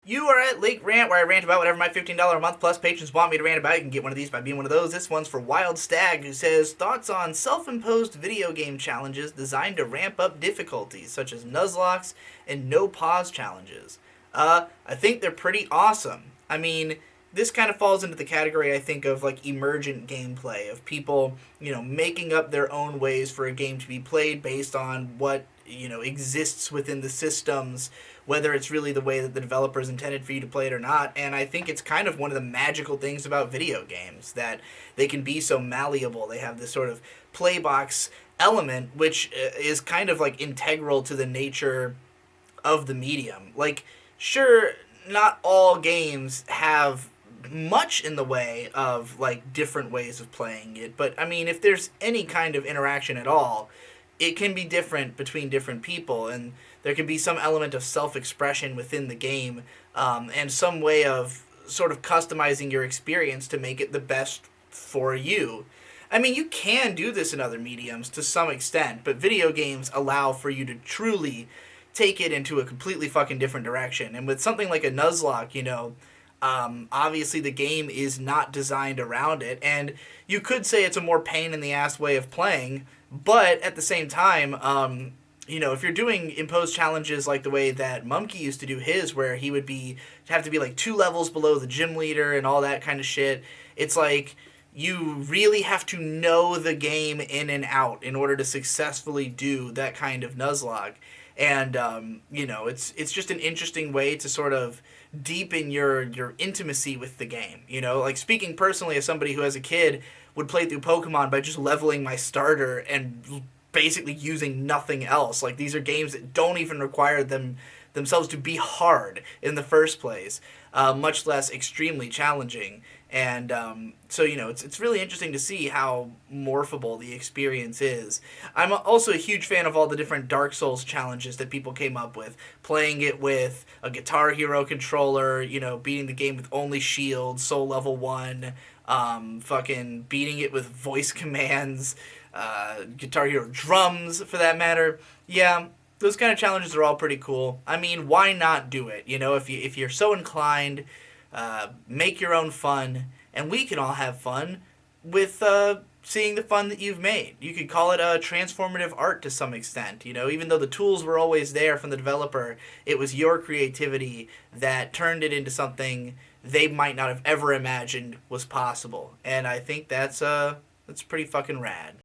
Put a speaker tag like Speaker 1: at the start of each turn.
Speaker 1: You are at Lake Rant, where I rant about whatever my $15 a month plus patrons want me to rant about. You can get one of these by being one of those. This one's for Wild Stag, who says, thoughts on self-imposed video game challenges designed to ramp up difficulties, such as Nuzlocks and no-pause challenges. I think they're pretty awesome. I mean, this kind of falls into the category, I think, of like emergent gameplay, of people, making up their own ways for a game to be played based on what, exists within the systems, whether it's really the way that the developers intended for you to play it or not. And I think it's kind of one of the magical things about video games, that they can be so malleable. They have this sort of playbox element, which is kind of like integral to the nature of the medium. Like, sure, not all games have much in the way of like different ways of playing it, but I mean, if there's any kind of interaction at all, it can be different between different people, and there can be some element of self-expression within the game, and some way of sort of customizing your experience to make it the best for you. I mean, you can do this in other mediums to some extent, but video games allow for you to truly take it into a completely fucking different direction. And with something like a Nuzlocke, obviously the game is not designed around it, and you could say it's a more pain in the ass way of playing, but at the same time, if you're doing imposed challenges like the way that Mumkey used to do his, where he would have to be like 2 levels below the gym leader and all that kind of shit, it's like you really have to know the game in and out in order to successfully do that kind of Nuzlocke. And it's just an interesting way to sort of deepen your intimacy with the game. Like, speaking personally as somebody who as a kid would play through Pokemon by just leveling my starter and basically using nothing else. Like, these are games that don't even require themselves to be hard in the first place, much less extremely challenging. And so it's really interesting to see how morphable the experience is. I'm also a huge fan of all the different Dark Souls challenges that people came up with. Playing it with a Guitar Hero controller, beating the game with only shield, Soul Level 1, fucking beating it with voice commands, Guitar Hero drums, for that matter. Yeah, those kind of challenges are all pretty cool. I mean, why not do it? If you're so inclined, make your own fun, and we can all have fun with seeing the fun that you've made. You could call it a transformative art to some extent. Even though the tools were always there from the developer, it was your creativity that turned it into something they might not have ever imagined was possible. And I think that's pretty fucking rad.